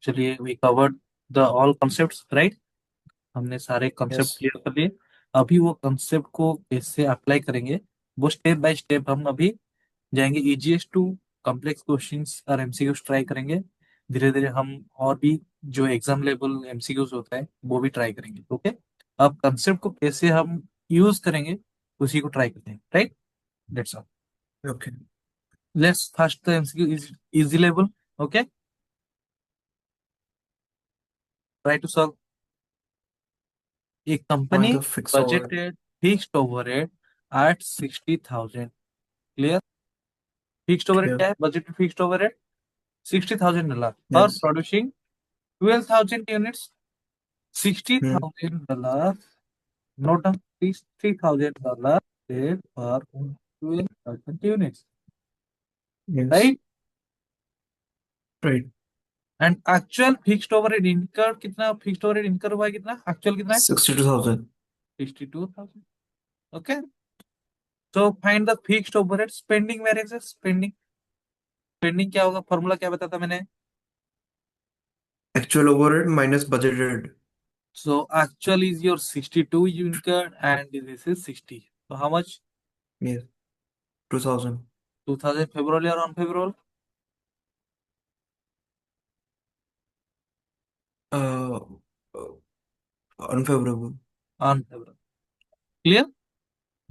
चलिए, we covered the all concepts, right. हमने सारे कॉन्सेप्ट Yes. क्लियर कर लिए। अभी वो कॉन्सेप्ट को कैसे अप्लाई करेंगे, वो स्टेप बाय स्टेप हम अभी जाएंगे। इजीएस्ट टू कॉम्प्लेक्स क्वेश्चंस और एमसीक्यूज ट्राई करेंगे। धीरे धीरे हम और भी जो एग्जाम लेवल एमसीक्यूज होता है वो भी ट्राई करेंगे। ओके, अब कंसेप्ट को कैसे हम यूज करेंगे उसी को ट्राई करते हैं, right. That's all. Okay. Let's first the MCQ is easy level. Okay, try to solve. A company Find the fixed overhead. Budgeted fixed overhead at 60,000। Clear. Fixed overhead Clear. क्या है? Budgeted fixed overhead $60,000 for Yes. Producing 12,000 units. Hmm. $60,000, note down, $60,000 paid for 12,000 units, Yes. right? Right. And actual fixed overhead इनकर कितना? Fixed overhead इनकर हुआ है कितना? Actual कितना है? 62,000. 62,000। Okay, so find the fixed overhead spending variances. Spending, spending क्या होगा? फॉर्मूला क्या बताता मैंने? Actual overhead minus budgeted. So actual is your 62 you incurred and this is 60. So how much? Yes. 2,000. 2000 favorable or unfavorable? Uh, uh, Unfavorable. Unfavorable. Clear?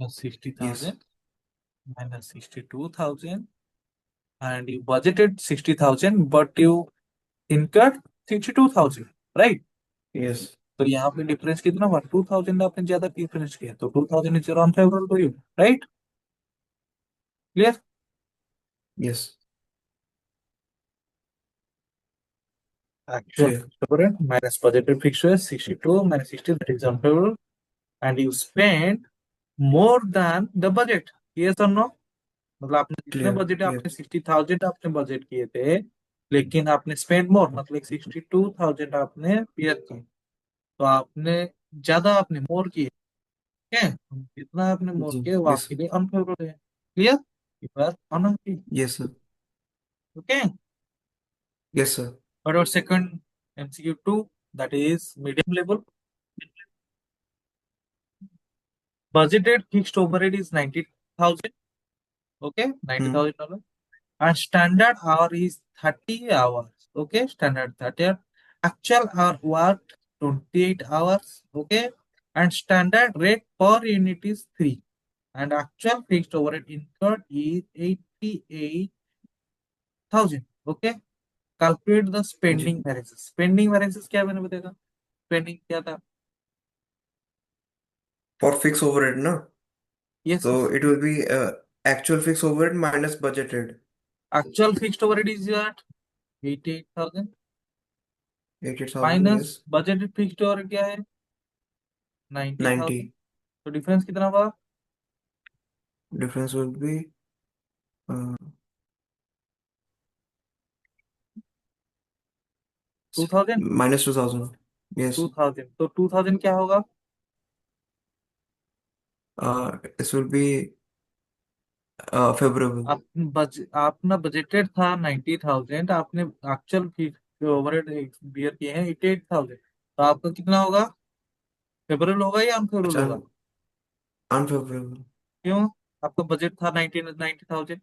So Yes. 60,000 minus 62,000 and you budgeted 60,000 but you incurred 62,000, right? Yes. तो यहाँ पे difference कितना हुआ? 2,000 आपने ज्यादा difference किया तो 2,000 is unfavourable to you, right. Clear. Yes. Actual Clear. fixed overhead minus budgeted fixed was 62 minus 60, that is unfavorable. And you spent more than the budget. Yes or no? मतलब आपने जितने Clear. Budget, Yes. आपने 60,000 आपने budget किए थे, लेकिन आपने spend more, मतलब 62,000 आपने पेयर किए। तो आपने ज्यादा, आपने मोर किए, ठीक है। जितना आपने मोर किए वो Yes. आपके लिए अनफेवरेबल है। Clear? You are unhappy. Yes, sir. Okay, Yes, sir. what about second MCQ2, that is medium level. Budgeted fixed overhead is 90,000. Okay, Hmm. $90,000. And standard hour is 30 hours. Okay, standard 30 hours. Actual hour worked 28 hours. Okay, and standard rate per unit is 3. And actual fixed overhead incurred is 88,000. Okay, calculate the जी. spending variances. Spending variances क्या मैंने बताया था? Spending क्या था? For fixed overhead, na? Yes, So yes. it will be actual fixed overhead minus budgeted. Actual fixed overhead is at 88,000 80,000, minus yes. budgeted fixed overhead क्या है? 90,000। 90. तो डिफरेंस कितना हुआ? Difference will be uh, 2,000। minus 2,000. Two Yes. Thousand तो 2,000 क्या होगा? This will be favorable. आपने budgeted था 90,000, आपने एक्चुअल ओवरहेड बियर किए हैं 88,000, तो आपका कितना होगा? फेवरेबल होगा या अनफेवरेबल अच्छा, होगा? unfavorable. क्यों? आपका बजट था 90,000,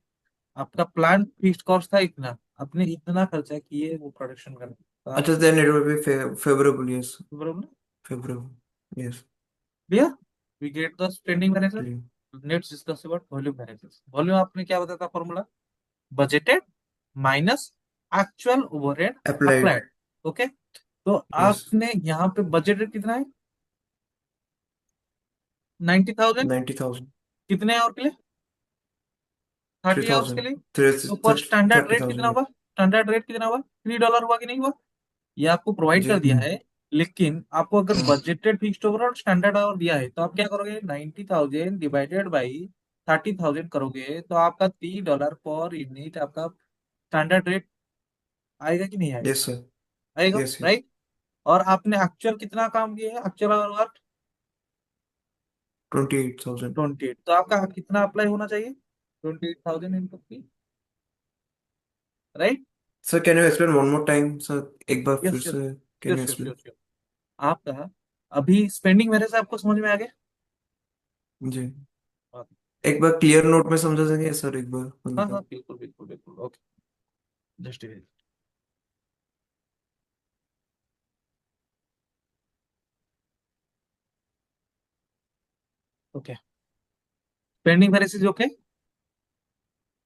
आपका प्लान फिक्स्ड कॉस्ट था इतना, आपने इतना खर्चा किए वो प्रोडक्शन करने, तो आप अच्छा, then it will be favorable. Yes. Favourable. Favorable. Yes. Clear? We get the spending manager. Clear. Let's discuss about volume manager. Volume आपने क्या बताया था formula? Budgeted minus actual overhead Applied. Applied. Okay, तो Yes. आपने यहाँ पे budgeted कितना है? 90,000। 90,000. कितने आवर के लिए? 30 आवर्स के 3,000. लिए। तो पर 30, स्टैंडर्ड रेट कितना 30,000. हुआ? स्टैंडर्ड रेट कितना हुआ? $3 हुआ कि नहीं हुआ? ये आपको प्रोवाइड कर जी. दिया है। लेकिन आपको अगर बजटेड फिक्स्ड ओवर और स्टैंडर्ड आवर दिया है तो आप क्या करोगे? 90,000 डिवाइडेड बाई 30,000 करोगे तो आपका $3 पर यूनिट आपका स्टैंडर्ड रेट आएगा कि नहीं आएगा? Yes, sir. आएगा, Yes, yes. राइट। और आपने एक्चुअल कितना काम किया है? Actual our work 28,000. 28, तो आपका कितना अप्लाई होना चाहिए? 28,000 into 3, right. Sir can you explain one more time sir, एक बार फिर यस यस से can yes you yes explain? Yes yes. आपका अभी स्पेंडिंग मेरे से आपको समझ में आ गया? जी, हाँ एक बार क्लियर नोट में समझा देंगे सर, एक बार हाँ हाँ, मतलब। बिल्कुल बिल्कुल बिल्कुल, okay. Just okay. Spending variance okay.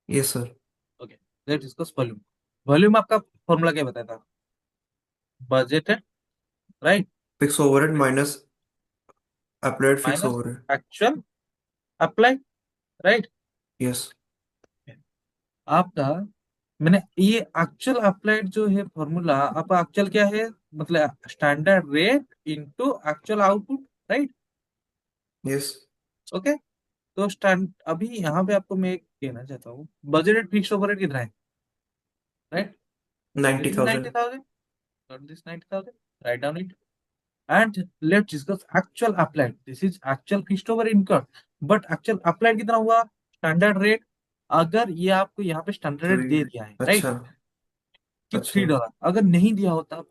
Yes sir. Okay, let's discuss volume. Volume आपका फॉर्मूला क्या बताया था? Budget, right, fix overhead minus applied fix minus overhead. Actual apply, right. Yes. आपका, मैंने ये एक्चुअल अप्लाइड जो है फॉर्मूला, आपका एक्चुअल क्या है? मतलब standard rate into actual output, right. Yes. Okay. तो स्टैंड अभी यहाँ पे आपको मैं एक कहना चाहता हूँ, बजट फिक्स ओवरहेड कितना है, right? Ninety this is thousand 90,000, not this 90,000, write down it. And let's discuss actual applied. This is actual fixed over incurred, but actual applied कितना हुआ? Standard rate. अगर ये आपको यहाँ पे स्टैंडर्ड रेट थ्री। दे दिया है, राइट, अच्छा। कि अच्छा। $3, अगर नहीं दिया होता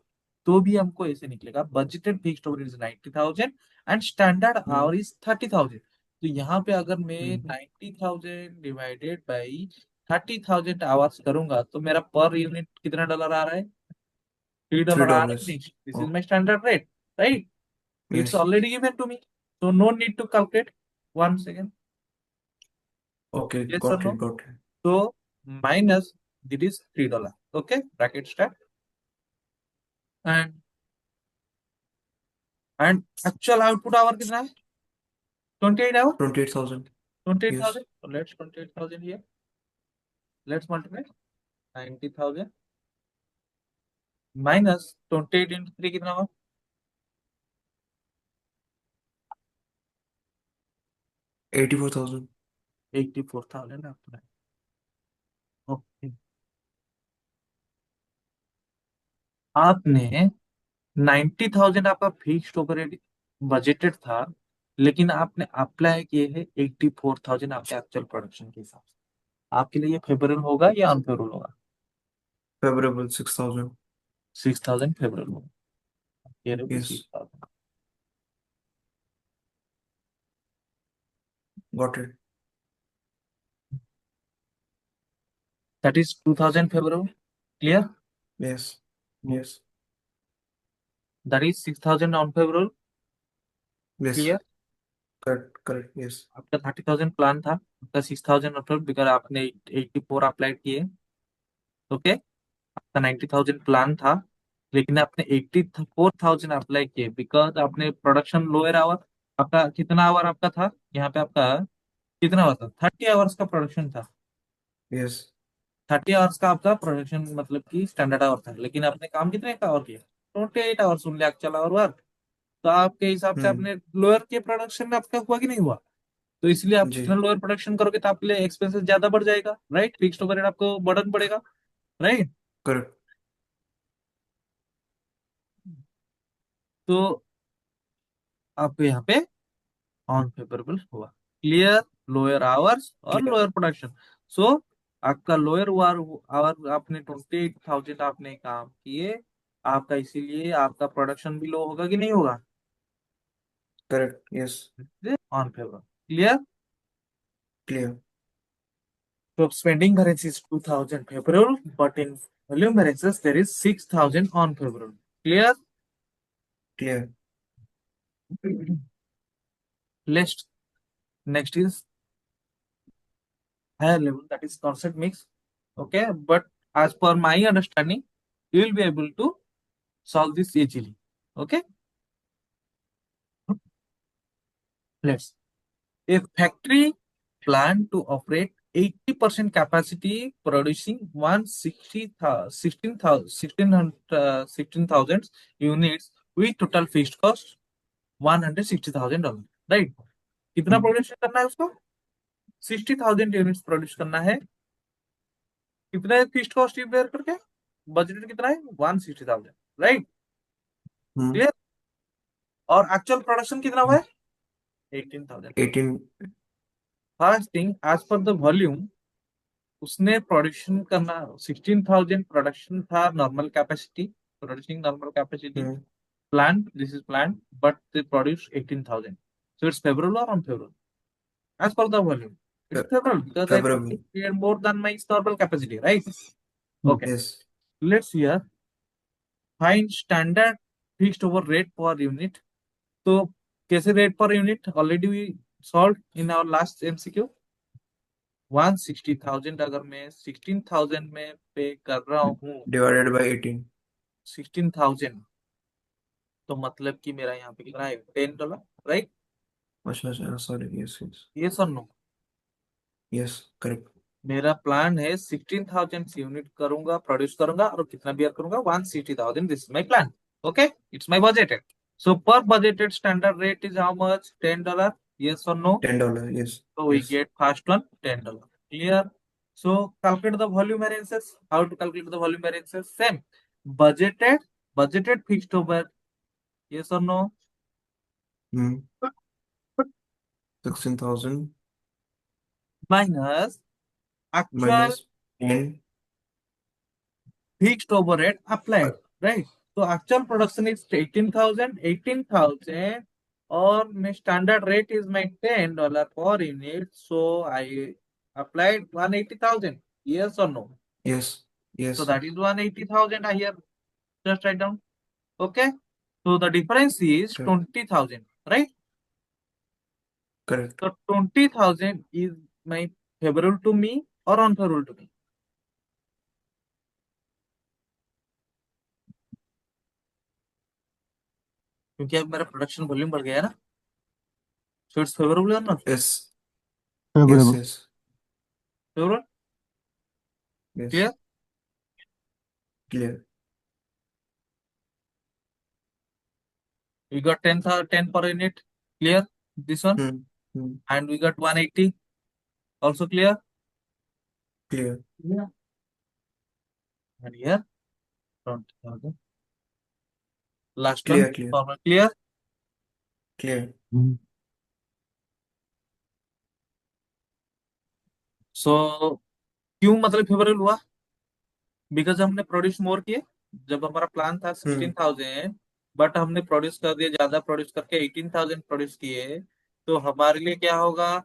तो भी हमको ऐसे निकलेगा, budgeted fixed over is 90,000 and standard hmm. Our is 30,000। तो यहाँ पे अगर मैं हम्म। 90,000 डिवाइडेड बाई 30,000 आवर्स करूंगा तो मेरा पर यूनिट कितना डॉलर आ रहा है? थ्री $3 आ रहा है डॉलर्स कि नहीं? दिस ओ। Is my standard rate, right. It's yes. already given to me. So no need to calculate. One second. Okay, Yes or got no? It got it. So minus it is $3. Okay. Bracket start. And actual output hour कितना है? 28 hour. 28,000। Yes. 28,000. So let's 28,000 here. Let's multiply 90,000 minus 28 into 3 कितना होगा? 84,000। 84,000 आपका। Okay. आपने 90,000 आपका fixed overhead budgeted था, लेकिन आपने अप्लाई किए हैं 84,000 आपके एक्चुअल प्रोडक्शन के हिसाब से। आपके लिए ये फेवरेबल होगा या अनफेवरेबल होगा? फेवरेबल 6,000। 6,000 फेवरेबल होगा। कह रहे हो कि yes. 6,000, got it. That is 2,000 favourable. Clear? Yes. Yes. That is 6,000 unfavourable. Yes. Clear? Correct correct. Yes. आपका 30,000 प्लान था, आपका 6,000 अनफेवरेबल बिकॉज आपने 84 अप्लाई किए। ओके। आपका 90,000 प्लान था, लेकिन आपने 84,000 अप्लाई किए बिकॉज आपने प्रोडक्शन लोअर आवर। आपका कितना आवर आपका था यहाँ पे? आपका कितना आवर था? 30 आवर्स का प्रोडक्शन था। यस। 30 आवर्स का आपका प्रोडक्शन मतलब कि स्टैंडर्ड आवर था, लेकिन आपने काम कितने का आवर किया? 28 आवर्स सुन लिया एक्चुअल आवर वर्क। तो आपके हिसाब से हम्म। आपने लोअर के प्रोडक्शन में आपका हुआ कि नहीं हुआ? तो इसलिए आप जी। जितना लोअर प्रोडक्शन करोगे तो आपके लिए एक्सपेंसेस ज्यादा बढ़ जाएगा, राइट। फिक्स्ड ओवरहेड आपको बर्डन पड़ेगा, राइट। करेक्ट। तो आपको यहाँ पे अनफेवरेबल हुआ। क्लियर? लोअर आवर्स और क्लियर। Lower production. सो आपका लोअर आवर आपने 28,000 आपने काम किए, आपका इसीलिए आपका प्रोडक्शन भी लो होगा कि नहीं होगा? Correct. Yes. Unfavourable. Clear? Clear. So spending variance is 2,000 favorable, but in volume variances there is 6,000 unfavorable. Clear? Clear. Next, next is higher level, that is concept mix. Okay, but as per my understanding, you will be able to solve this easily. Okay, let's. A factory plan to operate 80% capacity, producing 16,000 units with total fixed cost $160,000, right. कितना produce करना है उसको? 60,000 units produce करना है। कितना fixed cost bear करके? Budget कितना है? 160,000, राइट। हम्म। क्लियर? और एक्चुअल प्रोडक्शन कितना हुआ है? 18,000। 18। First thing, as per the volume, उसने प्रोडक्शन करना 16,000 प्रोडक्शन था, normal capacity, producing normal capacity, hmm. planned, this is planned, but they produce 18,000. So it's favorable or unfavorable? As per the volume, it's favorable because I favourable. produced more than my normal capacity, right? Okay. Yes. Let's here find standard fixed over rate per unit. तो कैसे rate per unit already we solve in our last MCQ. 160,000 अगर मैं 16,000 में पे कर रहा हूँ, divided by 18। 16,000, तो मतलब कि मेरा यहाँ पे कितना है, $10, राइट? अच्छा अच्छा, सॉरी, यस यस। ये सर नो, यस करेक्ट। मेरा प्लान है 16,000 यूनिट करूंगा, प्रोड्यूस करूंगा और कितना बियर करूंगा, 160,000, this is my plan. Okay, it's my budgeted. So per budgeted standard rate is how much, $10, yes or no? $10, yes. So we yes. get first one $10. Clear? So calculate the volume variances. How to calculate the volume variances? Same. Budgeted, budgeted fixed over. Yes or no? Hmm. 16,000 Minus actual minus 10। fixed overhead applied. Right? So actual production is 18,000, 18,000, or my standard rate is my $10 per unit. So I applied 180,000. Yes or no? Yes So yes that is 180,000 I here. Just write down. Okay. So the difference is correct 20,000, right? Correct. So 20,000 is my favorable to me or unfavorable to me? क्योंकि अब मेरा production volume बढ़ गया है ना, so it's favorable or not yes yes favorable? Yes Favorable? Yes. Clear? Clear. We got 10 per unit. Clear? This one. Hmm. Hmm. And we got 180. Also clear? Clear. Yeah. And here 20,000. Last one. Clear clear Formal clear? Clear. So क्यों मतलब favourable हुआ? Because हमने produce more किए। जब हमारा plan था हम्म। 16,000, but हमने produce कर दिया, ज्यादा प्रोड्यूस करके 18,000 प्रोड्यूस किए, तो हमारे लिए क्या होगा,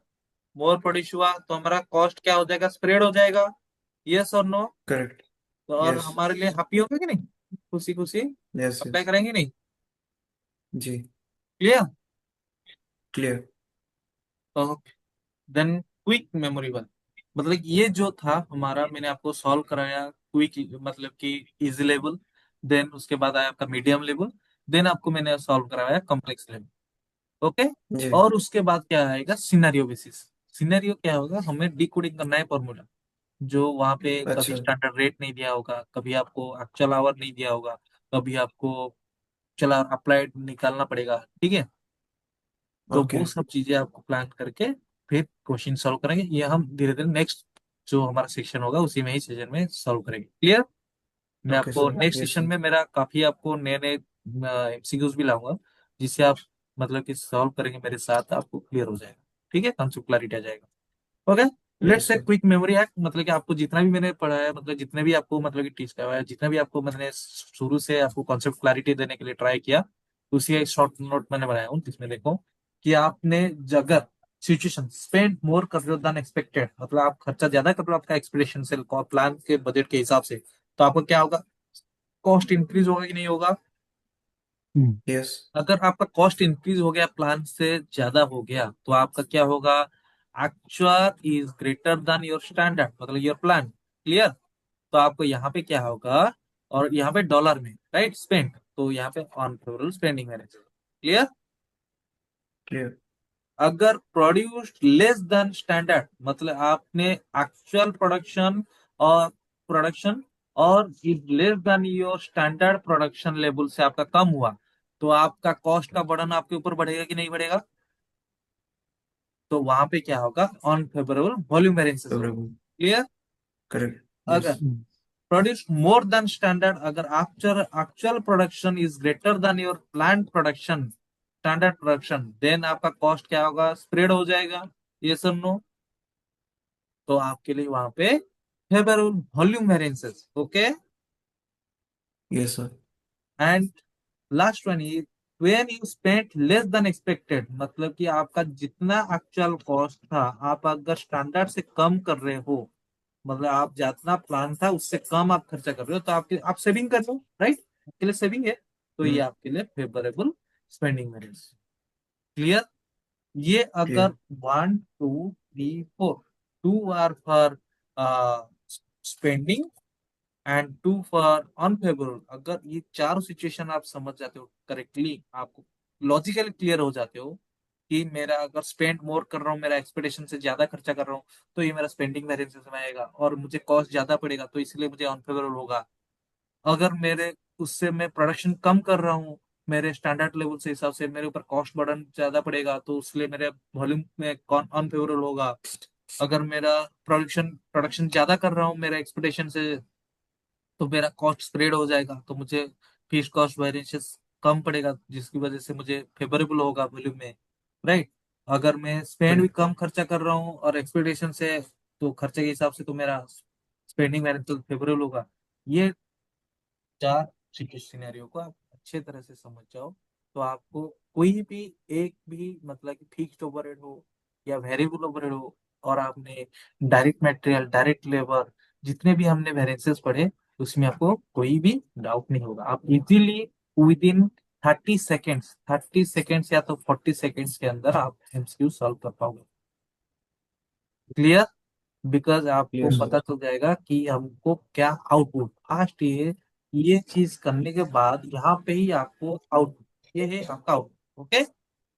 मोर प्रोड्यूस हुआ तो हमारा कॉस्ट क्या हो जाएगा, स्प्रेड हो जाएगा। यस और नो? करेक्ट। तो और यस हमारे लिए हैप्पी होगा कि नहीं, खुशी खुशी यस अप्लाई यस। करेंगे नहीं? जी। Clear? Clear. Then quick memory one, मतलब ये जो था हमारा, मैंने आपको सॉल्व कराया क्विक, मतलब कि इजी लेवल, देन उसके बाद आया आपका मीडियम लेवल, देन आपको मैंने सॉल्व कराया कॉम्प्लेक्स लेवल। ओके। जी। और उसके बाद क्या आएगा, सिनेरियो बेसिस। सिनेरियो क्या होगा, हमें डिकोडिंग करना है फॉर्मूला, जो वहां पे कभी अच्छा। स्टैंडर्ड रेट नहीं दिया होगा, कभी आपको एक्चुअल आवर नहीं दिया होगा, कभी आपको चला अप्लाइड निकालना पड़ेगा, ठीक है? तो ओके। वो सब चीजें आपको प्लान करके फिर क्वेश्चन सॉल्व करेंगे, ये हम धीरे धीरे नेक्स्ट जो हमारा सेक्शन होगा उसी में ही सेशन में सॉल्व करेंगे। क्लियर? मैं ओके आपको sir, next yes session sir. में मेरा काफी आपको नए नए एमसीक्यूज भी लाऊंगा, जिससे आप मतलब कि सॉल्व करेंगे मेरे साथ, आपको क्लियर हो जाएगा। ठीक है, कॉन्सेप्ट क्लैरिटी आ जाएगा। ओके। लेट्स यस से सर। क्विक मेमोरी हैक, मतलब कि आपको जितना भी मैंने पढ़ाया, मतलब जितने भी आपको मतलब कि टीच करवाया, जितना भी आपको मैंने शुरू से आपको कॉन्सेप्ट क्लैरिटी देने के लिए ट्राई किया, उसी एक शॉर्ट नोट मैंने बनाया हूँ, जिसमें देखो कि आपने अगर सिचुएशन स्पेंड मोर कर रहे हो देन एक्सपेक्टेड, मतलब आप खर्चा ज्यादा कर रहे हो आपका एक्सपेक्टेशन से, प्लान के बजट के हिसाब से, तो आपको क्या होगा, कॉस्ट इंक्रीज होगा कि नहीं होगा? यस। अगर आपका कॉस्ट इंक्रीज हो गया, प्लान से ज्यादा हो गया, तो आपका क्या होगा, actual is greater than your standard, मतलब योर प्लान। क्लियर? तो आपको यहाँ पे क्या होगा, और यहाँ पे डॉलर में, राइट, स्पेंड, तो यहाँ पे unfavourable spending manager. Clear? Clear. अगर प्रोड्यूस्ड लेस देन स्टैंडर्ड, मतलब आपने एक्चुअल और प्रोडक्शन और is less than your standard production level से आपका कम हुआ, तो आपका कॉस्ट का बर्डन आपके ऊपर बढ़ेगा कि नहीं बढ़ेगा? तो वहां पे क्या होगा, अनफेवरेबल वॉल्यूम वेरिएंसेस होगा। फेवरेबल। क्लियर? करेक्ट। यस। अगर प्रोड्यूस मोर देन स्टैंडर्ड, अगर after actual production is greater than your plan production, standard production, then आपका कॉस्ट क्या होगा, स्प्रेड हो जाएगा। ये सब नो, तो आपके लिए वहां पे favorable volume variances. Okay. Yes, sir. And last one ये, when you spent less than expected, मतलब कि आपका जितना एक्चुअल कॉस्ट था, आप अगर स्टैंडर्ड से कम कर रहे हो, मतलब आप जितना प्लान था उससे कम आप खर्चा कर रहे हो, तो आपके आप सेविंग कर लो, राइट, आपके लिए सेविंग है, तो ये Hmm. आपके लिए फेवरेबल स्पेंडिंग वेरिएंस। क्लियर? ये अगर Clear. 1 2 3 4, 2 are for spending and 2 for unfavourable, अगर ये चारों सिचुएशन आप समझ जाते हो करेक्टली, आपको लॉजिकली क्लियर हो जाते हो कि मेरा अगर स्पेंड मोर कर रहा हूँ, मेरा एक्सपेक्टेशन से ज्यादा खर्चा कर रहा हूँ, तो ये मेरा स्पेंडिंग वेरिएंसेस में आएगा, और मुझे कॉस्ट ज्यादा पड़ेगा तो इसलिए मुझे अनफेवरेबल होगा। अगर मेरे उससे मैं प्रोडक्शन कम कर रहा हूँ, मेरे स्टैंडर्ड लेवल से हिसाब से मेरे ऊपर कॉस्ट बर्डन ज्यादा पड़ेगा, तो उसलिए मेरे वॉल्यूम में कौन अनफेवरेबल होगा। अगर मेरा प्रोडक्शन प्रोडक्शन ज्यादा कर रहा हूँ मेरे एक्सपेक्टेशन से, तो मेरा कॉस्ट स्प्रेड हो जाएगा, तो मुझे फीस कॉस्ट वेरिएंसेस कम पड़ेगा, जिसकी वजह से मुझे फेवरेबल होगा वॉल्यूम में, राइट। अगर मैं स्पेंड भी Correct. कम खर्चा कर रहा हूँ और एक्सपेक्टेशन से, तो खर्चे के हिसाब से तो मेरा स्पेंडिंग वेरिएंस फेवरेबल होगा। ये चार सिनेरियो को आप अच्छे तरह से समझ जाओ, तो आपको कोई भी एक भी, मतलब कि फिक्स्ड ओवरहेड हो या वेरिएबल ओवरहेड हो, और आपने डायरेक्ट मटेरियल, डायरेक्ट लेबर, जितने भी हमने वेरिएंसेस पढ़े, उसमें आपको कोई भी डाउट नहीं होगा, आप easily with in 30 seconds, 30 seconds या तो 40 सेकेंड्स के अंदर आप एमसीक्यू सॉल्व कर पाओगे। क्लियर? बिकॉज आपको Clear, sir. पता चल जाएगा कि हमको क्या आउटपुट फास्ट, ये चीज करने के बाद यहाँ पे ही आपको आउटपुट, ये है आपका आउटपुट। ओके,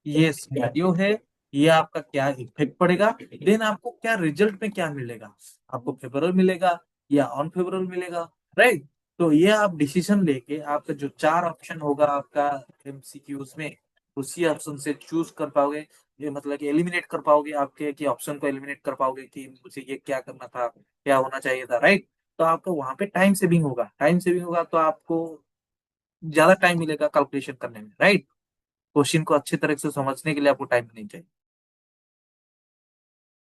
ये सिनेरियो है, ये आपका क्या इफेक्ट पड़ेगा, देन आपको क्या रिजल्ट में क्या मिलेगा, आपको फेवरेबल मिलेगा या अनफेवरेबल मिलेगा, राइट। तो ये आप डिसीजन लेके आपका जो चार ऑप्शन होगा आपका एमसीक्यूज में, उसी ऑप्शन से चूज कर पाओगे, ये मतलब कि एलिमिनेट कर पाओगे, आपके कि ऑप्शन को एलिमिनेट कर पाओगे कि मुझे ये क्या करना था, क्या होना चाहिए था, राइट। तो आपको वहां पे टाइम सेविंग होगा, टाइम सेविंग होगा तो आपको ज्यादा टाइम मिलेगा कैलकुलेशन करने में, राइट। क्वेश्चन को अच्छी तरह से समझने के लिए आपको टाइम नहीं चाहिए।